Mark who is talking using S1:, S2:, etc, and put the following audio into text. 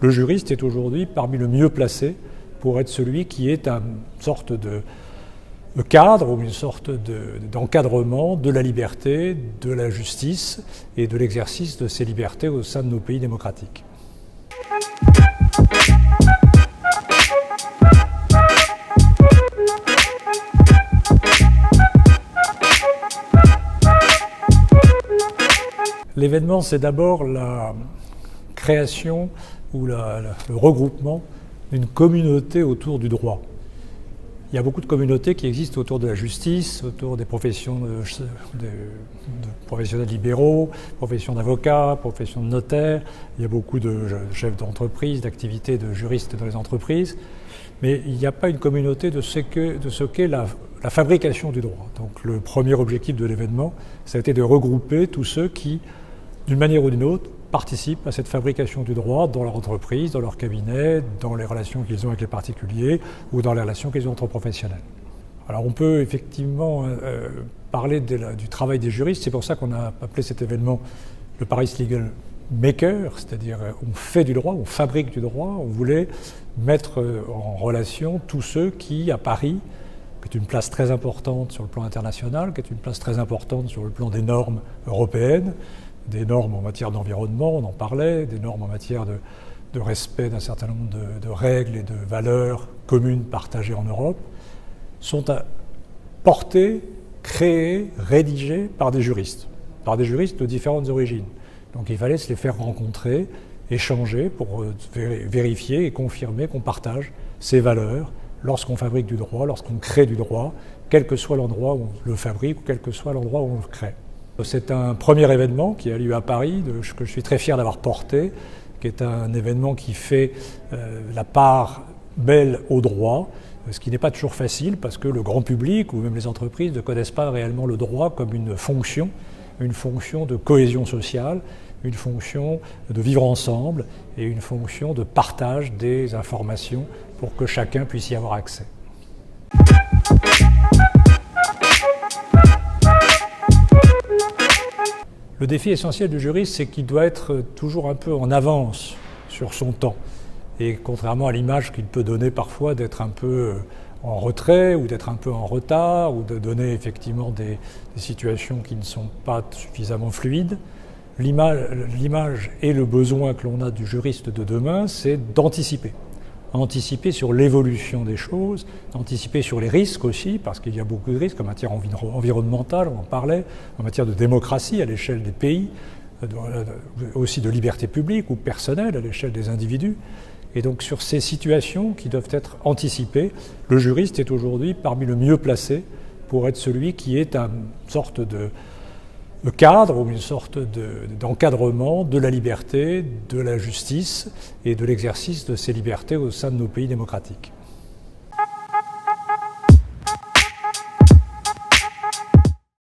S1: le juriste est aujourd'hui parmi le mieux placé pour être celui qui est une sorte de cadre ou une sorte d'encadrement de la liberté, de la justice et de l'exercice de ces libertés au sein de nos pays démocratiques. L'événement, c'est d'abord la création ou le regroupement d'une communauté autour du droit. Il y a beaucoup de communautés qui existent autour de la justice, autour des professions de professionnels libéraux, professions d'avocats, professions de notaires. Il y a beaucoup de chefs d'entreprise, d'activités de juristes dans les entreprises. Mais il n'y a pas une communauté de ce qu'est la fabrication du droit. Donc le premier objectif de l'événement, ça a été de regrouper tous ceux qui, d'une manière ou d'une autre, participent à cette fabrication du droit dans leur entreprise, dans leur cabinet, dans les relations qu'ils ont avec les particuliers ou dans les relations qu'ils ont entre professionnels. Alors on peut effectivement parler du travail des juristes, c'est pour ça qu'on a appelé cet événement le Paris Legal Maker, c'est-à-dire on fait du droit, on fabrique du droit, on voulait mettre en relation tous ceux qui, à Paris, qui est une place très importante sur le plan international, qui est une place très importante sur le plan des normes européennes, des normes en matière d'environnement, on en parlait, des normes en matière de respect d'un certain nombre de règles et de valeurs communes partagées en Europe, sont portées, créées, rédigées par des juristes de différentes origines. Donc il fallait se les faire rencontrer, échanger pour vérifier et confirmer qu'on partage ces valeurs lorsqu'on fabrique du droit, lorsqu'on crée du droit, quel que soit l'endroit où on le fabrique ou quel que soit l'endroit où on le crée. C'est un premier événement qui a lieu à Paris, que je suis très fier d'avoir porté, qui est un événement qui fait la part belle au droit, ce qui n'est pas toujours facile parce que le grand public ou même les entreprises ne connaissent pas réellement le droit comme une fonction de cohésion sociale, une fonction de vivre ensemble et une fonction de partage des informations pour que chacun puisse y avoir accès. Le défi essentiel du juriste, c'est qu'il doit être toujours un peu en avance sur son temps. Et contrairement à l'image qu'il peut donner parfois d'être un peu en retrait ou d'être un peu en retard ou de donner effectivement des situations qui ne sont pas suffisamment fluides, l'image et le besoin que l'on a du juriste de demain, c'est d'anticiper. Anticiper sur l'évolution des choses, anticiper sur les risques aussi, parce qu'il y a beaucoup de risques en matière environnementale, on en parlait, en matière de démocratie à l'échelle des pays, aussi de liberté publique ou personnelle à l'échelle des individus. Et donc sur ces situations qui doivent être anticipées, le juriste est aujourd'hui parmi le mieux placé pour être celui qui est une sorte de cadre ou une sorte d'encadrement de la liberté, de la justice et de l'exercice de ces libertés au sein de nos pays démocratiques.